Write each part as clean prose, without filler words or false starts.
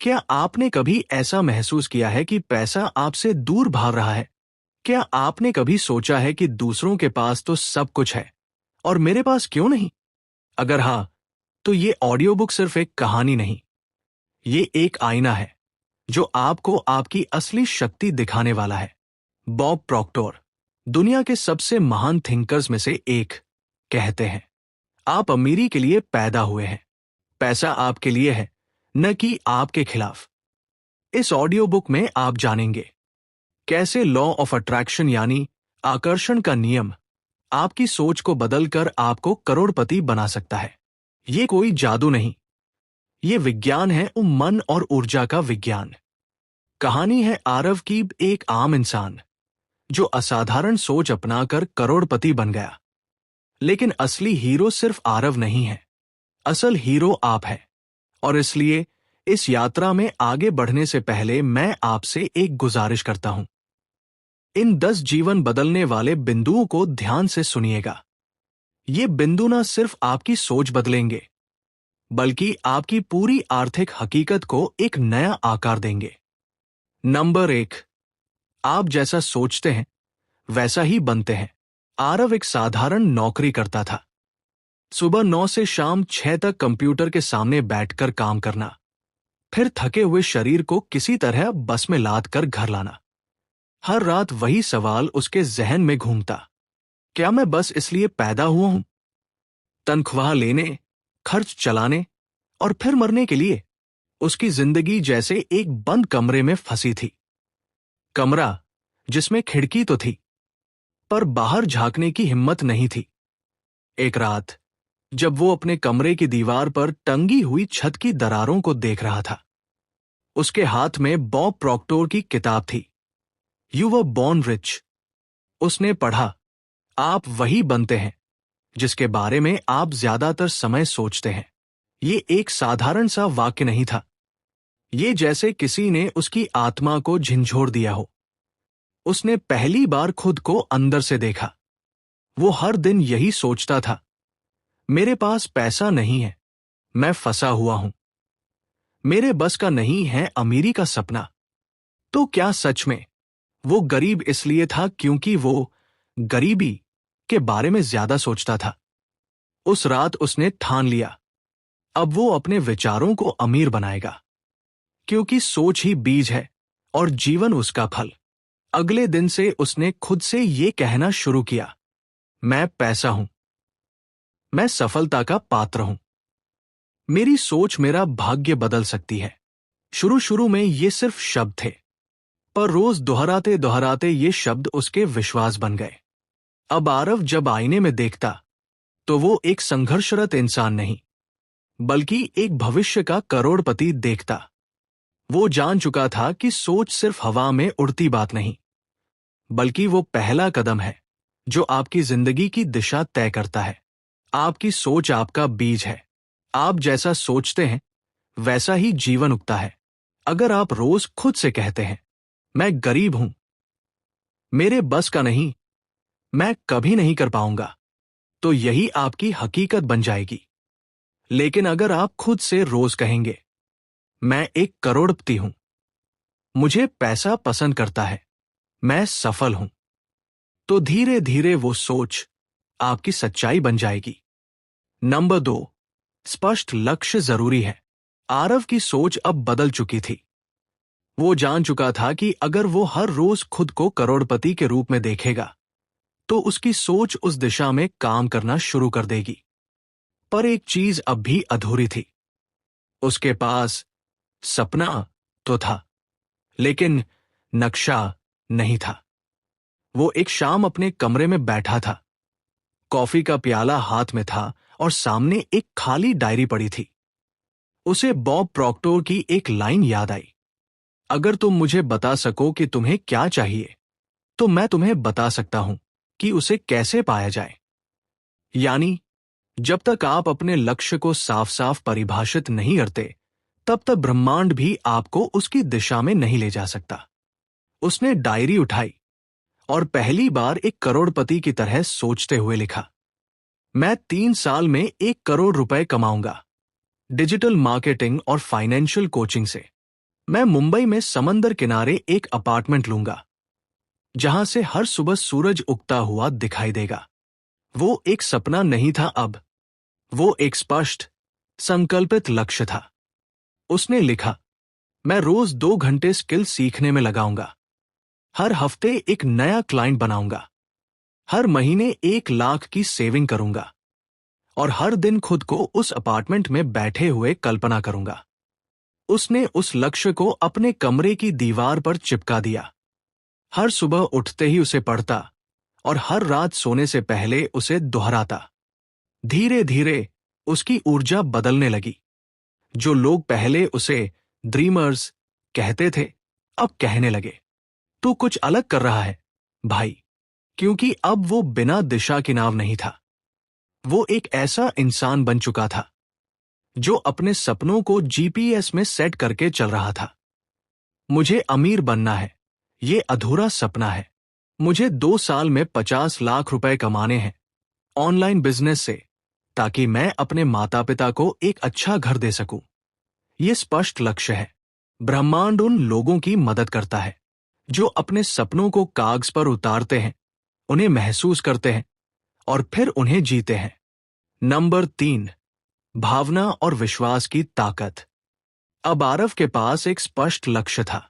क्या आपने कभी ऐसा महसूस किया है कि पैसा आपसे दूर भाग रहा है? क्या आपने कभी सोचा है कि दूसरों के पास तो सब कुछ है और मेरे पास क्यों नहीं? अगर हाँ, तो ये ऑडियो बुक सिर्फ एक कहानी नहीं, ये एक आईना है जो आपको आपकी असली शक्ति दिखाने वाला है। बॉब प्रॉक्टर, दुनिया के सबसे महान थिंकर्स में से एक, कहते हैं, आप अमीरी के लिए पैदा हुए हैं, पैसा आपके लिए है, न कि आपके खिलाफ। इस ऑडियो बुक में आप जानेंगे कैसे लॉ ऑफ अट्रैक्शन यानी आकर्षण का नियम आपकी सोच को बदलकर आपको करोड़पति बना सकता है। ये कोई जादू नहीं, ये विज्ञान है, मन और ऊर्जा का विज्ञान। कहानी है आरव की, एक आम इंसान जो असाधारण सोच अपनाकर करोड़पति बन गया। लेकिन असली हीरो सिर्फ आरव नहीं है, असल हीरो आप है। और इसलिए इस यात्रा में आगे बढ़ने से पहले मैं आपसे एक गुजारिश करता हूं। इन 10 जीवन बदलने वाले बिंदुओं को ध्यान से सुनिएगा। ये बिंदु न सिर्फ आपकी सोच बदलेंगे, बल्कि आपकी पूरी आर्थिक हकीकत को एक नया आकार देंगे। नंबर 1, आप जैसा सोचते हैं वैसा ही बनते हैं। आरव एक साधारण नौकरी करता था। सुबह 9 से शाम 6 तक कंप्यूटर के सामने बैठकर काम करना, फिर थके हुए शरीर को किसी तरह बस में लाद कर घर लाना। हर रात वही सवाल उसके जहन में घूमता, क्या मैं बस इसलिए पैदा हुआ हूं? तनख्वाह लेने, खर्च चलाने और फिर मरने के लिए। उसकी जिंदगी जैसे एक बंद कमरे में फंसी थी। कमरा जिसमें खिड़की तो थी, पर बाहर झांकने की हिम्मत नहीं थी। एक रात जब वो अपने कमरे की दीवार पर टंगी हुई छत की दरारों को देख रहा था, उसके हाथ में बॉब प्रॉक्टर की किताब थी, यू वर बॉर्न रिच। उसने पढ़ा, आप वही बनते हैं जिसके बारे में आप ज्यादातर समय सोचते हैं। ये एक साधारण सा वाक्य नहीं था, ये जैसे किसी ने उसकी आत्मा को झिंझोड़ दिया हो। उसने पहली बार खुद को अंदर से देखा। वो हर दिन यही सोचता था, मेरे पास पैसा नहीं है, मैं फंसा हुआ हूं, मेरे बस का नहीं है अमीरी का सपना। तो क्या सच में वो गरीब इसलिए था क्योंकि वो गरीबी के बारे में ज्यादा सोचता था? उस रात उसने ठान लिया, अब वो अपने विचारों को अमीर बनाएगा, क्योंकि सोच ही बीज है और जीवन उसका फल। अगले दिन से उसने खुद से ये कहना शुरू किया, मैं पैसा हूं, मैं सफलता का पात्र हूं, मेरी सोच मेरा भाग्य बदल सकती है। शुरू शुरू में ये सिर्फ शब्द थे, पर रोज दोहराते दोहराते ये शब्द उसके विश्वास बन गए। अब आरव जब आईने में देखता तो वो एक संघर्षरत इंसान नहीं, बल्कि एक भविष्य का करोड़पति देखता। वो जान चुका था कि सोच सिर्फ हवा में उड़ती बात नहीं, बल्कि वो पहला कदम है जो आपकी जिंदगी की दिशा तय करता है। आपकी सोच आपका बीज है। आप जैसा सोचते हैं वैसा ही जीवन उगता है। अगर आप रोज खुद से कहते हैं, मैं गरीब हूं, मेरे बस का नहीं, मैं कभी नहीं कर पाऊंगा, तो यही आपकी हकीकत बन जाएगी। लेकिन अगर आप खुद से रोज कहेंगे, मैं एक करोड़पति हूं, मुझे पैसा पसंद करता है, मैं सफल हूं, तो धीरे धीरे वो सोच आपकी सच्चाई बन जाएगी। नंबर 2, स्पष्ट लक्ष्य जरूरी है। आरव की सोच अब बदल चुकी थी। वो जान चुका था कि अगर वो हर रोज खुद को करोड़पति के रूप में देखेगा, तो उसकी सोच उस दिशा में काम करना शुरू कर देगी। पर एक चीज अब भी अधूरी थी। उसके पास सपना तो था, लेकिन नक्शा नहीं था। वो एक शाम अपने कमरे में बैठा था, कॉफी का प्याला हाथ में था और सामने एक खाली डायरी पड़ी थी। उसे बॉब प्रॉक्टर की एक लाइन याद आई, अगर तुम मुझे बता सको कि तुम्हें क्या चाहिए, तो मैं तुम्हें बता सकता हूं कि उसे कैसे पाया जाए। यानी जब तक आप अपने लक्ष्य को साफ साफ परिभाषित नहीं करते, तब तक ब्रह्मांड भी आपको उसकी दिशा में नहीं ले जा सकता। उसने डायरी उठाई और पहली बार एक करोड़पति की तरह सोचते हुए लिखा, मैं 3 साल में 1 करोड़ रुपए कमाऊंगा, डिजिटल मार्केटिंग और फाइनेंशियल कोचिंग से। मैं मुंबई में समंदर किनारे एक अपार्टमेंट लूंगा जहां से हर सुबह सूरज उगता हुआ दिखाई देगा। वो एक सपना नहीं था अब, वो एक स्पष्ट, संकल्पित लक्ष्य था। उसने लिखा, मैं रोज 2 घंटे स्किल सीखने में लगाऊंगा, हर हफ्ते एक नया क्लाइंट बनाऊंगा, हर महीने 1 लाख की सेविंग करूंगा और हर दिन खुद को उस अपार्टमेंट में बैठे हुए कल्पना करूंगा। उसने उस लक्ष्य को अपने कमरे की दीवार पर चिपका दिया। हर सुबह उठते ही उसे पढ़ता और हर रात सोने से पहले उसे दोहराता। धीरे धीरे उसकी ऊर्जा बदलने लगी। जो लोग पहले उसे ड्रीमर्स कहते थे, अब कहने लगे, तू कुछ अलग कर रहा है भाई। क्योंकि अब वो बिना दिशा की नाव नहीं था। वो एक ऐसा इंसान बन चुका था जो अपने सपनों को जीपीएस में सेट करके चल रहा था। मुझे अमीर बनना है, ये अधूरा सपना है। मुझे 2 साल में 50 लाख रुपए कमाने हैं ऑनलाइन बिजनेस से, ताकि मैं अपने माता पिता को एक अच्छा घर दे सकूं। ये स्पष्ट लक्ष्य है। ब्रह्मांड उन लोगों की मदद करता है जो अपने सपनों को कागज पर उतारते हैं, उन्हें महसूस करते हैं और फिर उन्हें जीते हैं। नंबर 3, भावना और विश्वास की ताकत। अब आरव के पास एक स्पष्ट लक्ष्य था।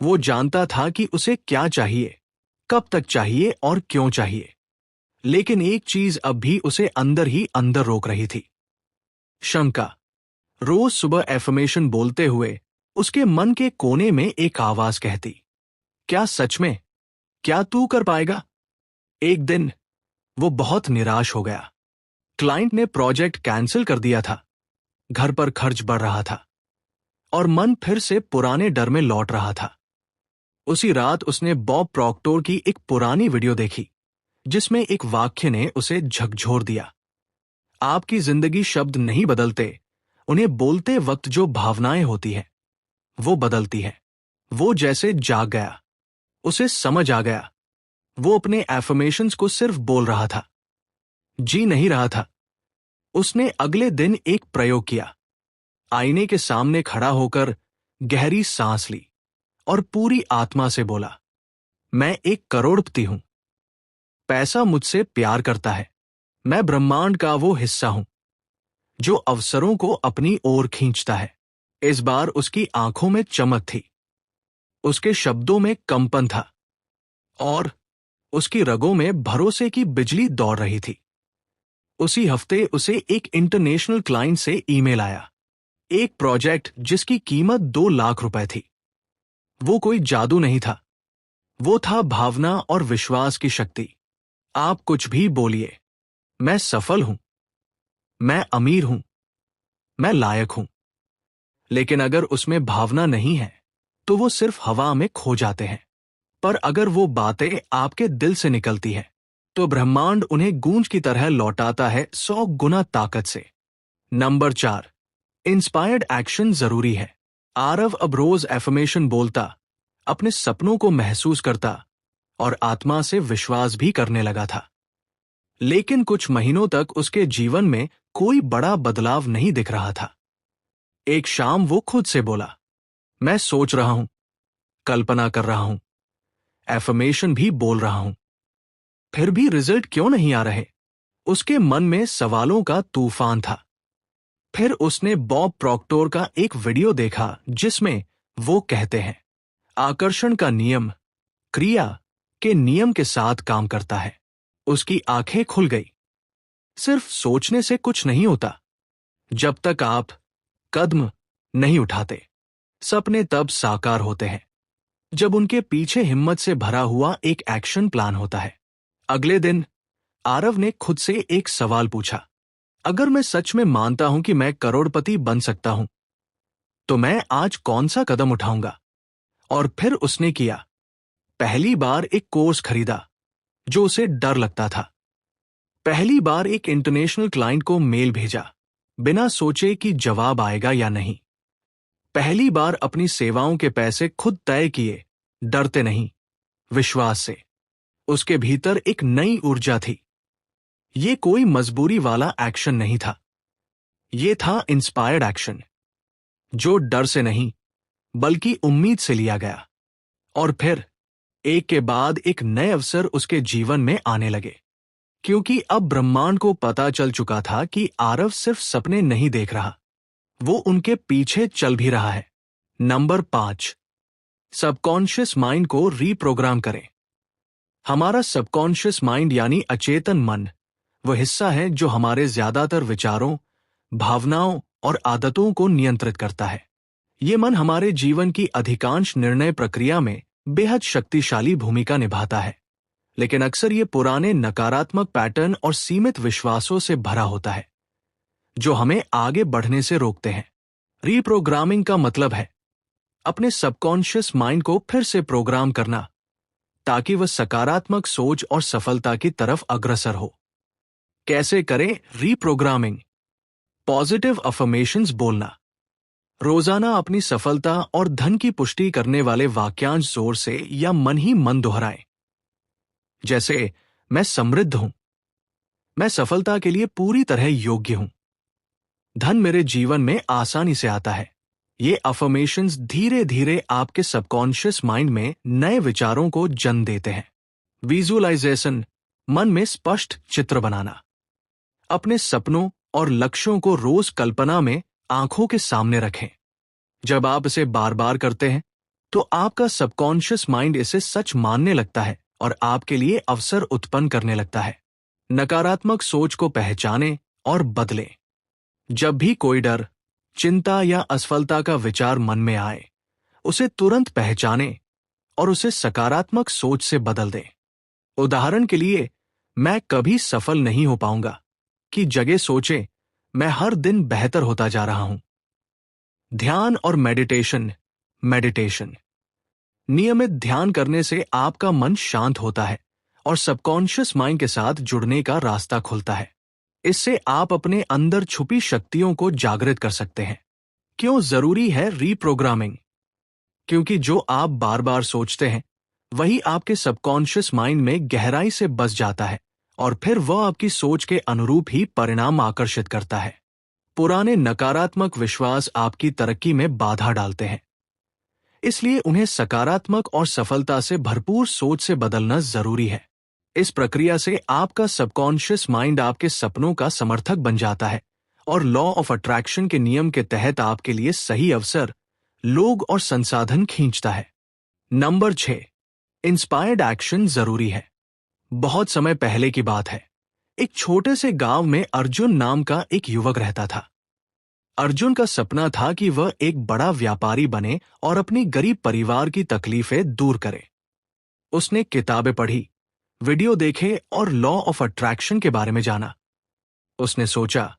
वो जानता था कि उसे क्या चाहिए, कब तक चाहिए और क्यों चाहिए। लेकिन एक चीज अब भी उसे अंदर ही अंदर रोक रही थी, शंका। रोज सुबह एफर्मेशन बोलते हुए उसके मन के कोने में एक आवाज कहती, क्या सच में? क्या तू कर पाएगा? एक दिन वो बहुत निराश हो गया। क्लाइंट ने प्रोजेक्ट कैंसिल कर दिया था, घर पर खर्च बढ़ रहा था और मन फिर से पुराने डर में लौट रहा था। उसी रात उसने बॉब प्रॉक्टर की एक पुरानी वीडियो देखी जिसमें एक वाक्य ने उसे झकझोर दिया, आपकी जिंदगी शब्द नहीं बदलते, उन्हें बोलते वक्त जो भावनाएं होती हैं वो बदलती हैं। वो जैसे जाग गया, उसे समझ आ गया। वो अपने एफर्मेशंस को सिर्फ बोल रहा था, जी नहीं रहा था। उसने अगले दिन एक प्रयोग किया। आईने के सामने खड़ा होकर गहरी सांस ली और पूरी आत्मा से बोला, मैं एक करोड़पति हूं। पैसा मुझसे प्यार करता है। मैं ब्रह्मांड का वो हिस्सा हूं जो अवसरों को अपनी ओर खींचता है। इस बार उसकी आंखों में चमक थी, उसके शब्दों में कंपन था और उसकी रगों में भरोसे की बिजली दौड़ रही थी। उसी हफ्ते उसे एक इंटरनेशनल क्लाइंट से ईमेल आया, एक प्रोजेक्ट जिसकी कीमत 2 लाख रुपए थी। वो कोई जादू नहीं था, वो था भावना और विश्वास की शक्ति। आप कुछ भी बोलिए, मैं सफल हूं, मैं अमीर हूं, मैं लायक हूं। लेकिन अगर उसमें भावना नहीं है तो वो सिर्फ हवा में खो जाते हैं। पर अगर वो बातें आपके दिल से निकलती हैं तो ब्रह्मांड उन्हें गूंज की तरह लौटाता है 100 गुना ताकत से। नंबर 4, इंस्पायर्ड एक्शन जरूरी है। आरव अब रोज एफर्मेशन बोलता, अपने सपनों को महसूस करता और आत्मा से विश्वास भी करने लगा था। लेकिन कुछ महीनों तक उसके जीवन में कोई बड़ा बदलाव नहीं दिख रहा था। एक शाम वो खुद से बोला, मैं सोच रहा हूं, कल्पना कर रहा हूं, एफर्मेशन भी बोल रहा हूं, फिर भी रिजल्ट क्यों नहीं आ रहे? उसके मन में सवालों का तूफान था। फिर उसने बॉब प्रॉक्टर का एक वीडियो देखा जिसमें वो कहते हैं, आकर्षण का नियम क्रिया के नियम के साथ काम करता है। उसकी आंखें खुल गई। सिर्फ सोचने से कुछ नहीं होता। जब तक आप कदम नहीं उठाते, सपने तब साकार होते हैं जब उनके पीछे हिम्मत से भरा हुआ एक एक्शन प्लान होता है। अगले दिन आरव ने खुद से एक सवाल पूछा, अगर मैं सच में मानता हूं कि मैं करोड़पति बन सकता हूं तो मैं आज कौन सा कदम उठाऊंगा? और फिर उसने किया। पहली बार एक कोर्स खरीदा जो उसे डर लगता था। पहली बार एक इंटरनेशनल क्लाइंट को मेल भेजा बिना सोचे कि जवाब आएगा या नहीं। पहली बार अपनी सेवाओं के पैसे खुद तय किए, डरते नहीं, विश्वास से। उसके भीतर एक नई ऊर्जा थी। ये कोई मजबूरी वाला एक्शन नहीं था, ये था इंस्पायर्ड एक्शन जो डर से नहीं बल्कि उम्मीद से लिया गया। और फिर एक के बाद एक नए अवसर उसके जीवन में आने लगे, क्योंकि अब ब्रह्मांड को पता चल चुका था कि आरव सिर्फ सपने नहीं देख रहा, वो उनके पीछे चल भी रहा है। नंबर 5, सबकॉन्शियस माइंड को रीप्रोग्राम करें। हमारा सबकॉन्शियस माइंड यानी अचेतन मन वह हिस्सा है जो हमारे ज्यादातर विचारों, भावनाओं और आदतों को नियंत्रित करता है। ये मन हमारे जीवन की अधिकांश निर्णय प्रक्रिया में बेहद शक्तिशाली भूमिका निभाता है, लेकिन अक्सर ये पुराने नकारात्मक पैटर्न और सीमित विश्वासों से भरा होता है जो हमें आगे बढ़ने से रोकते हैं। रीप्रोग्रामिंग का मतलब है अपने सबकॉन्शियस माइंड को फिर से प्रोग्राम करना ताकि वह सकारात्मक सोच और सफलता की तरफ अग्रसर हो। कैसे करें रीप्रोग्रामिंग? पॉजिटिव अफर्मेशंस बोलना। रोजाना अपनी सफलता और धन की पुष्टि करने वाले वाक्यांश जोर से या मन ही मन दोहराएं। जैसे, मैं समृद्ध हूं, मैं सफलता के लिए पूरी तरह योग्य हूं, धन मेरे जीवन में आसानी से आता है। ये अफर्मेशंस धीरे धीरे आपके सबकॉन्शियस माइंड में नए विचारों को जन्म देते हैं। विजुअलाइजेशन, मन में स्पष्ट चित्र बनाना। अपने सपनों और लक्ष्यों को रोज कल्पना में आंखों के सामने रखें। जब आप इसे बार बार करते हैं तो आपका सबकॉन्शियस माइंड इसे सच मानने लगता है और आपके लिए अवसर उत्पन्न करने लगता है। नकारात्मक सोच को पहचानें और बदलें। जब भी कोई डर, चिंता या असफलता का विचार मन में आए, उसे तुरंत पहचानें और उसे सकारात्मक सोच से बदल दें। उदाहरण के लिए, मैं कभी सफल नहीं हो पाऊंगा की जगह सोचें, मैं हर दिन बेहतर होता जा रहा हूं। ध्यान और मेडिटेशन। नियमित ध्यान करने से आपका मन शांत होता है और सबकॉन्शियस माइंड के साथ जुड़ने का रास्ता खुलता है। इससे आप अपने अंदर छुपी शक्तियों को जागृत कर सकते हैं। क्यों जरूरी है रीप्रोग्रामिंग? क्योंकि जो आप बार बार सोचते हैं वही आपके सबकॉन्शियस माइंड में गहराई से बस जाता है और फिर वह आपकी सोच के अनुरूप ही परिणाम आकर्षित करता है। पुराने नकारात्मक विश्वास आपकी तरक्की में बाधा डालते हैं, इसलिए उन्हें सकारात्मक और सफलता से भरपूर सोच से बदलना जरूरी है। इस प्रक्रिया से आपका सबकॉन्शियस माइंड आपके सपनों का समर्थक बन जाता है और लॉ ऑफ अट्रैक्शन के नियम के तहत आपके लिए सही अवसर, लोग और संसाधन खींचता है। नंबर 6, इंस्पायर्ड एक्शन जरूरी है। बहुत समय पहले की बात है। एक छोटे से गांव में अर्जुन नाम का एक युवक रहता था। अर्जुन का सपना था कि वह एक बड़ा व्यापारी बने और अपनी गरीब परिवार की तकलीफें दूर करे। उसने किताबें पढ़ी, वीडियो देखे और लॉ ऑफ अट्रैक्शन के बारे में जाना। उसने सोचा,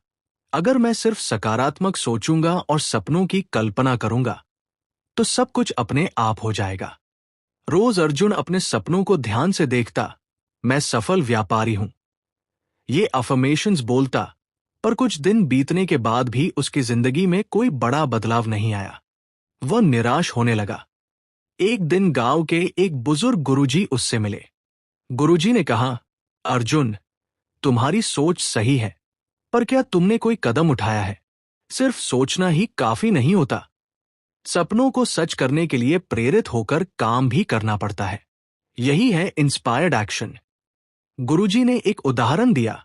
अगर मैं सिर्फ सकारात्मक सोचूंगा और सपनों की कल्पना करूंगा तो सब कुछ अपने आप हो जाएगा। रोज अर्जुन अपने सपनों को ध्यान से देखता, मैं सफल व्यापारी हूं, ये अफर्मेशंस बोलता, पर कुछ दिन बीतने के बाद भी उसकी जिंदगी में कोई बड़ा बदलाव नहीं आया। वह निराश होने लगा। एक दिन गांव के एक बुजुर्ग गुरुजी उससे मिले। गुरुजी ने कहा, अर्जुन, तुम्हारी सोच सही है, पर क्या तुमने कोई कदम उठाया है? सिर्फ सोचना ही काफी नहीं होता। सपनों को सच करने के लिए प्रेरित होकर काम भी करना पड़ता है। यही है इंस्पायर्ड एक्शन। गुरुजी ने एक उदाहरण दिया।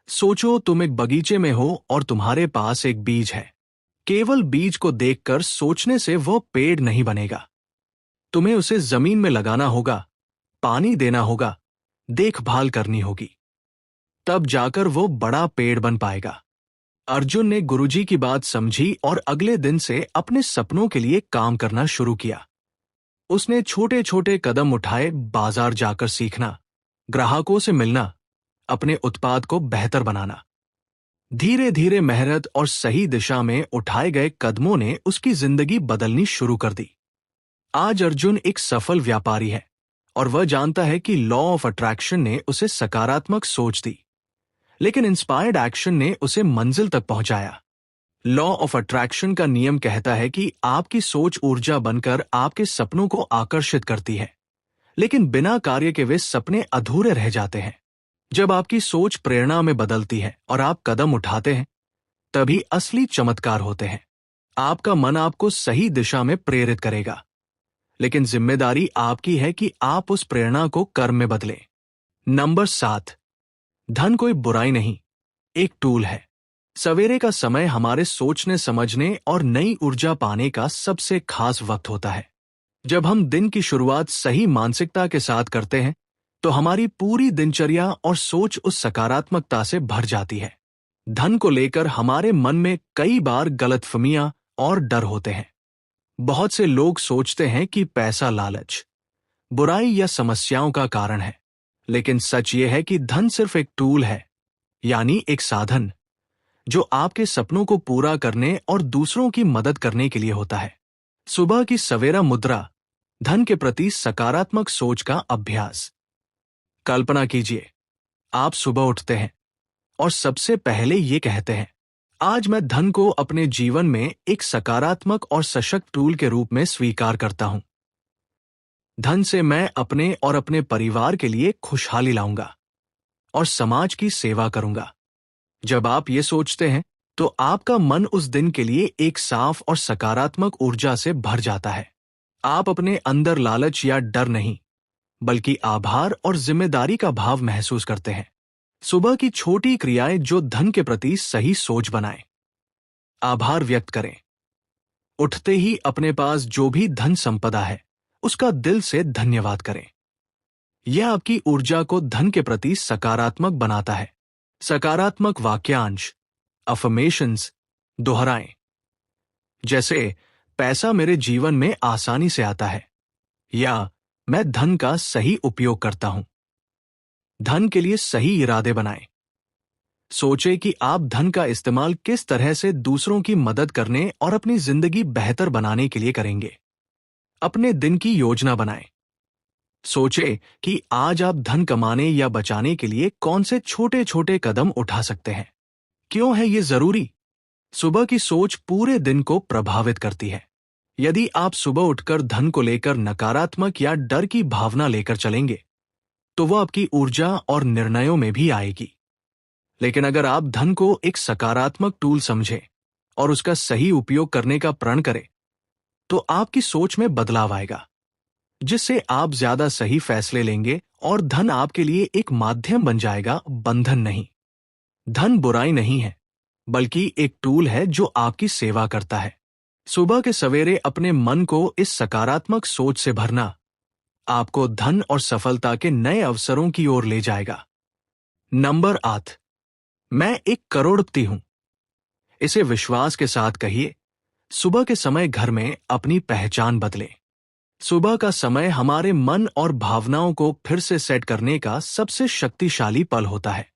सोचो तुम एक बगीचे में हो और तुम्हारे पास एक बीज है। केवल बीज को देखकर सोचने से वह पेड़ नहीं बनेगा। तुम्हें उसे जमीन में लगाना होगा, पानी देना होगा, देखभाल करनी होगी, तब जाकर वो बड़ा पेड़ बन पाएगा। अर्जुन ने गुरुजी की बात समझी और अगले दिन से अपने सपनों के लिए काम करना शुरू किया। उसने छोटे छोटे कदम उठाए, बाजार जाकर सीखना, ग्राहकों से मिलना, अपने उत्पाद को बेहतर बनाना। धीरे धीरे मेहनत और सही दिशा में उठाए गए कदमों ने उसकी जिंदगी बदलनी शुरू कर दी। आज अर्जुन एक सफल व्यापारी है और वह जानता है कि लॉ ऑफ अट्रैक्शन ने उसे सकारात्मक सोच दी, लेकिन इंस्पायर्ड एक्शन ने उसे मंजिल तक पहुंचाया। लॉ ऑफ अट्रैक्शन का नियम कहता है कि आपकी सोच ऊर्जा बनकर आपके सपनों को आकर्षित करती है, लेकिन बिना कार्य के वे सपने अधूरे रह जाते हैं। जब आपकी सोच प्रेरणा में बदलती है और आप कदम उठाते हैं, तभी असली चमत्कार होते हैं। आपका मन आपको सही दिशा में प्रेरित करेगा, लेकिन जिम्मेदारी आपकी है कि आप उस प्रेरणा को कर्म में बदलें। नंबर 7, धन कोई बुराई नहीं, एक टूल है। सवेरे का समय हमारे सोचने समझने और नई ऊर्जा पाने का सबसे खास वक्त होता है। जब हम दिन की शुरुआत सही मानसिकता के साथ करते हैं तो हमारी पूरी दिनचर्या और सोच उस सकारात्मकता से भर जाती है। धन को लेकर हमारे मन में कई बार गलतफहमियां और डर होते हैं। बहुत से लोग सोचते हैं कि पैसा लालच, बुराई या समस्याओं का कारण है, लेकिन सच ये है कि धन सिर्फ एक टूल है, यानी एक साधन जो आपके सपनों को पूरा करने और दूसरों की मदद करने के लिए होता है। सुबह की सवेरा मुद्रा, धन के प्रति सकारात्मक सोच का अभ्यास। कल्पना कीजिए, आप सुबह उठते हैं और सबसे पहले ये कहते हैं, आज मैं धन को अपने जीवन में एक सकारात्मक और सशक्त टूल के रूप में स्वीकार करता हूं। धन से मैं अपने और अपने परिवार के लिए खुशहाली लाऊंगा और समाज की सेवा करूंगा। जब आप ये सोचते हैं तो आपका मन उस दिन के लिए एक साफ और सकारात्मक ऊर्जा से भर जाता है। आप अपने अंदर लालच या डर नहीं, बल्कि आभार और जिम्मेदारी का भाव महसूस करते हैं। सुबह की छोटी क्रियाएं जो धन के प्रति सही सोच बनाएं। आभार व्यक्त करें। उठते ही अपने पास जो भी धन संपदा है उसका दिल से धन्यवाद करें। यह आपकी ऊर्जा को धन के प्रति सकारात्मक बनाता है। सकारात्मक वाक्यांश, अफर्मेशंस दोहराएं, जैसे पैसा मेरे जीवन में आसानी से आता है या मैं धन का सही उपयोग करता हूं। धन के लिए सही इरादे बनाएं। सोचें कि आप धन का इस्तेमाल किस तरह से दूसरों की मदद करने और अपनी जिंदगी बेहतर बनाने के लिए करेंगे। अपने दिन की योजना बनाएं। सोचें कि आज आप धन कमाने या बचाने के लिए कौन से छोटे छोटे कदम उठा सकते हैं। क्यों है ये जरूरी? सुबह की सोच पूरे दिन को प्रभावित करती है। यदि आप सुबह उठकर धन को लेकर नकारात्मक या डर की भावना लेकर चलेंगे तो वह आपकी ऊर्जा और निर्णयों में भी आएगी। लेकिन अगर आप धन को एक सकारात्मक टूल समझें और उसका सही उपयोग करने का प्रण करें तो आपकी सोच में बदलाव आएगा, जिससे आप ज्यादा सही फैसले लेंगे और धन आपके लिए एक माध्यम बन जाएगा, बंधन नहीं। धन बुराई नहीं है, बल्कि एक टूल है जो आपकी सेवा करता है। सुबह के सवेरे अपने मन को इस सकारात्मक सोच से भरना आपको धन और सफलता के नए अवसरों की ओर ले जाएगा। नंबर 8, मैं एक करोड़पति हूं। इसे विश्वास के साथ कहिए। सुबह के समय घर में अपनी पहचान बदलें। सुबह का समय हमारे मन और भावनाओं को फिर से सेट करने का सबसे शक्तिशाली पल होता है।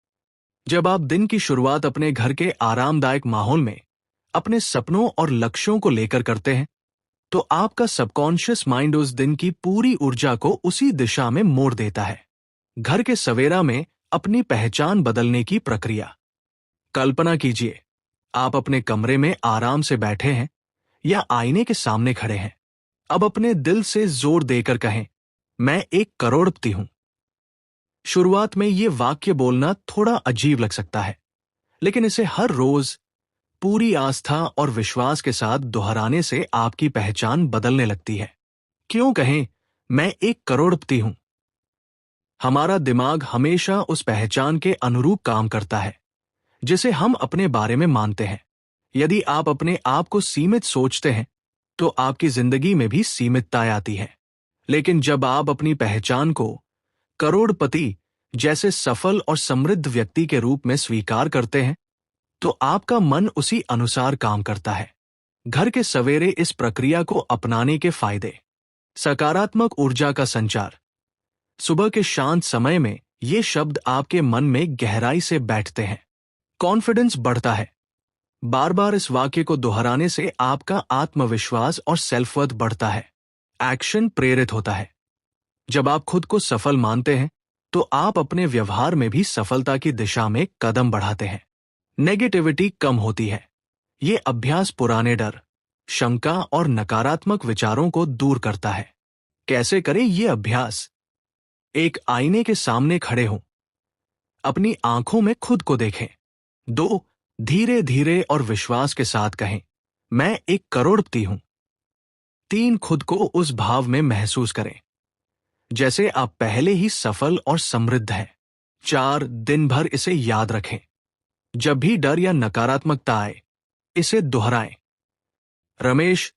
जब आप दिन की शुरुआत अपने घर के आरामदायक माहौल में अपने सपनों और लक्ष्यों को लेकर करते हैं तो आपका सबकॉन्शियस माइंड उस दिन की पूरी ऊर्जा को उसी दिशा में मोड़ देता है। घर के सवेरा में अपनी पहचान बदलने की प्रक्रिया। कल्पना कीजिए, आप अपने कमरे में आराम से बैठे हैं या आईने के सामने खड़े हैं। अब अपने दिल से जोर देकर कहें, मैं एक करोड़पति हूं। शुरुआत में ये वाक्य बोलना थोड़ा अजीब लग सकता है, लेकिन इसे हर रोज पूरी आस्था और विश्वास के साथ दोहराने से आपकी पहचान बदलने लगती है। क्यों कहें, मैं एक करोड़पति हूं? हमारा दिमाग हमेशा उस पहचान के अनुरूप काम करता है जिसे हम अपने बारे में मानते हैं। यदि आप अपने आप को सीमित सोचते हैं तो आपकी जिंदगी में भी सीमितताएं आती है। लेकिन जब आप अपनी पहचान को करोड़पति जैसे सफल और समृद्ध व्यक्ति के रूप में स्वीकार करते हैं तो आपका मन उसी अनुसार काम करता है। घर के सवेरे इस प्रक्रिया को अपनाने के फायदे। सकारात्मक ऊर्जा का संचार। सुबह के शांत समय में ये शब्द आपके मन में गहराई से बैठते हैं। कॉन्फिडेंस बढ़ता है। बार बार इस वाक्य को दोहराने से आपका आत्मविश्वास और सेल्फ वर्थ बढ़ता है। एक्शन प्रेरित होता है। जब आप खुद को सफल मानते हैं तो आप अपने व्यवहार में भी सफलता की दिशा में कदम बढ़ाते हैं। नेगेटिविटी कम होती है। ये अभ्यास पुराने डर, शंका और नकारात्मक विचारों को दूर करता है। कैसे करें ये अभ्यास? एक आईने के सामने खड़े हों। अपनी आंखों में खुद को देखें। 2, धीरे धीरे और विश्वास के साथ कहें, मैं एक करोड़पति हूं। 3 खुद को उस भाव में महसूस करें जैसे आप पहले ही सफल और समृद्ध हैं। 4 दिन भर इसे याद रखें। जब भी डर या नकारात्मकता आए, इसे दोहराएं। रमेश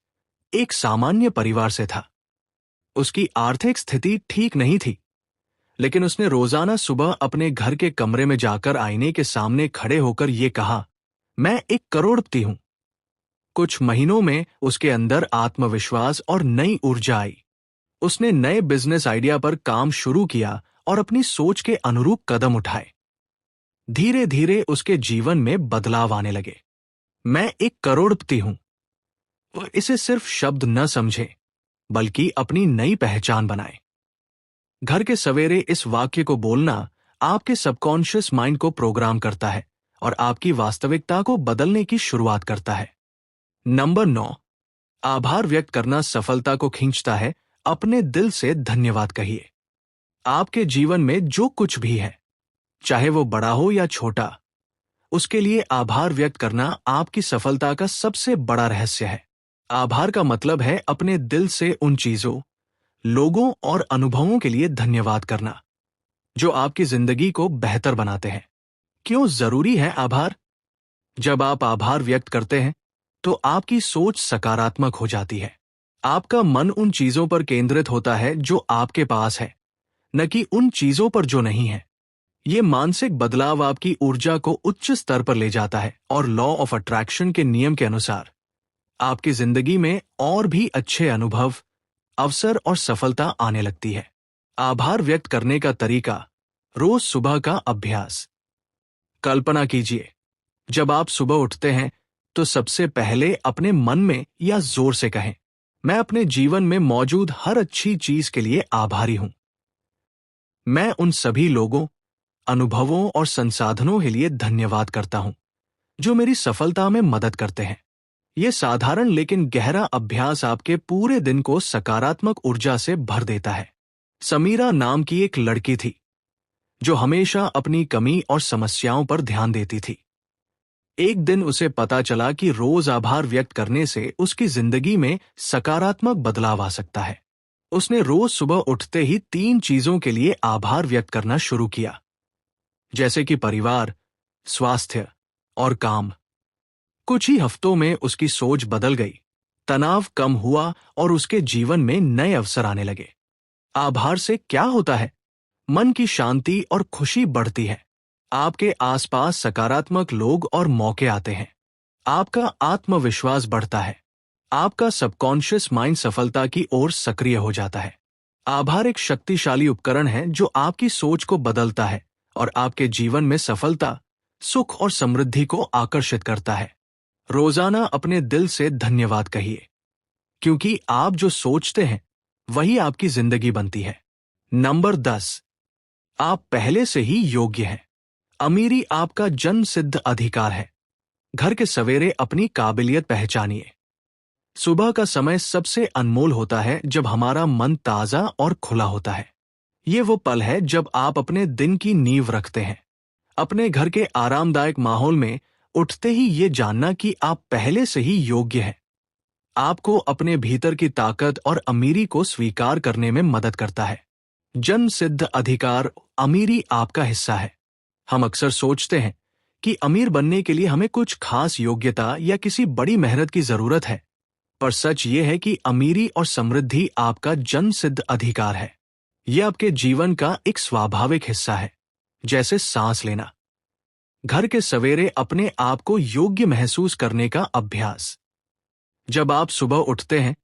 एक सामान्य परिवार से था। उसकी आर्थिक स्थिति ठीक नहीं थी, लेकिन उसने रोजाना सुबह अपने घर के कमरे में जाकर आईने के सामने खड़े होकर यह कहा, मैं एक करोड़पति हूं। कुछ महीनों में उसके अंदर आत्मविश्वास और नई ऊर्जा आई। उसने नए बिजनेस आइडिया पर काम शुरू किया और अपनी सोच के अनुरूप कदम उठाए। धीरे धीरे उसके जीवन में बदलाव आने लगे। मैं एक करोड़पति हूं। वह इसे सिर्फ शब्द न समझे, बल्कि अपनी नई पहचान बनाए। घर के सवेरे इस वाक्य को बोलना आपके सबकॉन्शियस माइंड को प्रोग्राम करता है और आपकी वास्तविकता को बदलने की शुरुआत करता है। नंबर 9, आभार व्यक्त करना सफलता को खींचता है। अपने दिल से धन्यवाद कहिए। आपके जीवन में जो कुछ भी है, चाहे वो बड़ा हो या छोटा, उसके लिए आभार व्यक्त करना आपकी सफलता का सबसे बड़ा रहस्य है। आभार का मतलब है अपने दिल से उन चीजों, लोगों और अनुभवों के लिए धन्यवाद करना जो आपकी जिंदगी को बेहतर बनाते हैं। क्यों जरूरी है आभार? जब आप आभार व्यक्त करते हैं, तो आपकी सोच सकारात्मक हो जाती है। आपका मन उन चीजों पर केंद्रित होता है जो आपके पास है, न कि उन चीजों पर जो नहीं है। ये मानसिक बदलाव आपकी ऊर्जा को उच्च स्तर पर ले जाता है और लॉ ऑफ अट्रैक्शन के नियम के अनुसार आपकी जिंदगी में और भी अच्छे अनुभव, अवसर और सफलता आने लगती है। आभार व्यक्त करने का तरीका, रोज सुबह का अभ्यास। कल्पना कीजिए, जब आप सुबह उठते हैं तो सबसे पहले अपने मन में या जोर से कहें, मैं अपने जीवन में मौजूद हर अच्छी चीज के लिए आभारी हूं। मैं उन सभी लोगों, अनुभवों और संसाधनों के लिए धन्यवाद करता हूं जो मेरी सफलता में मदद करते हैं। यह साधारण लेकिन गहरा अभ्यास आपके पूरे दिन को सकारात्मक ऊर्जा से भर देता है। समीरा नाम की एक लड़की थी जो हमेशा अपनी कमी और समस्याओं पर ध्यान देती थी। एक दिन उसे पता चला कि रोज आभार व्यक्त करने से उसकी जिंदगी में सकारात्मक बदलाव आ सकता है। उसने रोज सुबह उठते ही 3 चीजों के लिए आभार व्यक्त करना शुरू किया, जैसे कि परिवार, स्वास्थ्य और काम। कुछ ही हफ्तों में उसकी सोच बदल गई, तनाव कम हुआ और उसके जीवन में नए अवसर आने लगे। आभार से क्या होता है? मन की शांति और खुशी बढ़ती है। आपके आसपास सकारात्मक लोग और मौके आते हैं। आपका आत्मविश्वास बढ़ता है। आपका सबकॉन्शियस माइंड सफलता की ओर सक्रिय हो जाता है। आभार एक शक्तिशाली उपकरण है जो आपकी सोच को बदलता है और आपके जीवन में सफलता, सुख और समृद्धि को आकर्षित करता है। रोजाना अपने दिल से धन्यवाद कहिए, क्योंकि आप जो सोचते हैं वही आपकी जिंदगी बनती है। नंबर 10, आप पहले से ही योग्य हैं। अमीरी आपका जन्म सिद्ध अधिकार है। घर के सवेरे अपनी काबिलियत पहचानिए। सुबह का समय सबसे अनमोल होता है जब हमारा मन ताजा और खुला होता है। ये वो पल है जब आप अपने दिन की नींव रखते हैं। अपने घर के आरामदायक माहौल में उठते ही ये जानना कि आप पहले से ही योग्य हैं, आपको अपने भीतर की ताकत और अमीरी को स्वीकार करने में मदद करता है। जन्म सिद्ध अधिकार, अमीरी आपका हिस्सा है। हम अक्सर सोचते हैं कि अमीर बनने के लिए हमें कुछ खास योग्यता या किसी बड़ी मेहनत की जरूरत है, पर सच ये है कि अमीरी और समृद्धि आपका जन्म सिद्ध अधिकार है। यह आपके जीवन का एक स्वाभाविक हिस्सा है, जैसे सांस लेना। घर के सवेरे अपने आप को योग्य महसूस करने का अभ्यास। जब आप सुबह उठते हैं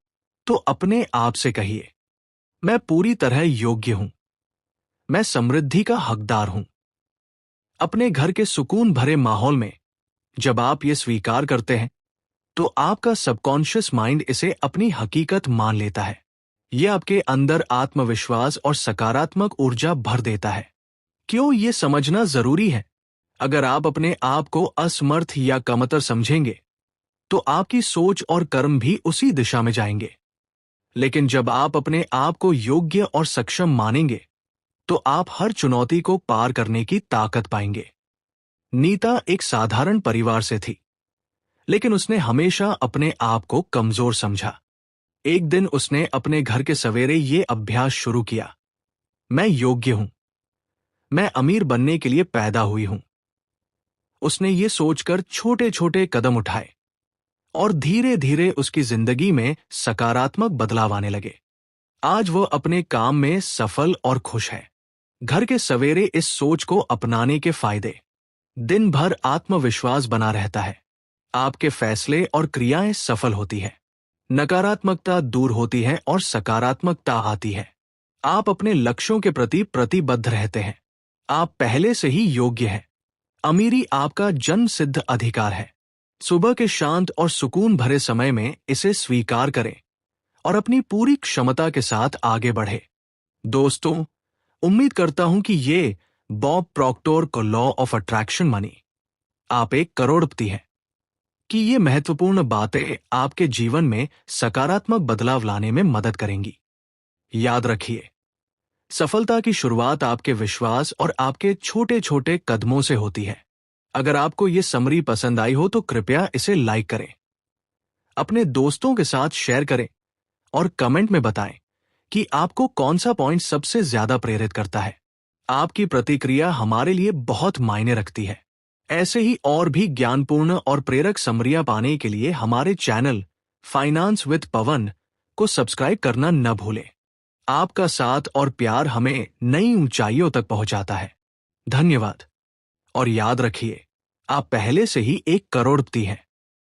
तो अपने आप से कहिए, मैं पूरी तरह योग्य हूं, मैं समृद्धि का हकदार हूं। अपने घर के सुकून भरे माहौल में जब आप ये स्वीकार करते हैं तो आपका सबकॉन्शियस माइंड इसे अपनी हकीकत मान लेता है। यह आपके अंदर आत्मविश्वास और सकारात्मक ऊर्जा भर देता है। क्यों ये समझना जरूरी है? अगर आप अपने आप को असमर्थ या कमतर समझेंगे तो आपकी सोच और कर्म भी उसी दिशा में जाएंगे। लेकिन जब आप अपने आप को योग्य और सक्षम मानेंगे तो आप हर चुनौती को पार करने की ताकत पाएंगे। नीता एक साधारण परिवार से थी, लेकिन उसने हमेशा अपने आप को कमजोर समझा। एक दिन उसने अपने घर के सवेरे ये अभ्यास शुरू किया, मैं योग्य हूं, मैं अमीर बनने के लिए पैदा हुई हूं। उसने ये सोचकर छोटे छोटे कदम उठाए और धीरे धीरे उसकी जिंदगी में सकारात्मक बदलाव आने लगे। आज वह अपने काम में सफल और खुश है। घर के सवेरे इस सोच को अपनाने के फायदे। दिन भर आत्मविश्वास बना रहता है, आपके फैसले और क्रियाएं सफल होती है, नकारात्मकता दूर होती है और सकारात्मकता आती है। आप अपने लक्ष्यों के प्रति प्रतिबद्ध रहते हैं, आप पहले से ही योग्य हैं। अमीरी आपका जन्म सिद्ध अधिकार है। सुबह के शांत और सुकून भरे समय में इसे स्वीकार करें और अपनी पूरी क्षमता के साथ आगे बढ़े। दोस्तों, उम्मीद करता हूं कि ये बॉब प्रॉक्टर को लॉ ऑफ अट्रैक्शन मनी, आप एक करोड़पति हैं, कि ये महत्वपूर्ण बातें आपके जीवन में सकारात्मक बदलाव लाने में मदद करेंगी। याद रखिए, सफलता की शुरुआत आपके विश्वास और आपके छोटे छोटे कदमों से होती है। अगर आपको ये समरी पसंद आई हो तो कृपया इसे लाइक करें, अपने दोस्तों के साथ शेयर करें और कमेंट में बताएं कि आपको कौन सा पॉइंट सबसे ज्यादा प्रेरित करता है। आपकी प्रतिक्रिया हमारे लिए बहुत मायने रखती है। ऐसे ही और भी ज्ञानपूर्ण और प्रेरक समरियां पाने के लिए हमारे चैनल फाइनेंस विद पवन को सब्सक्राइब करना न भूलें। आपका साथ और प्यार हमें नई ऊंचाइयों तक पहुंचाता है। धन्यवाद। और याद रखिए, आप पहले से ही एक करोड़पति हैं।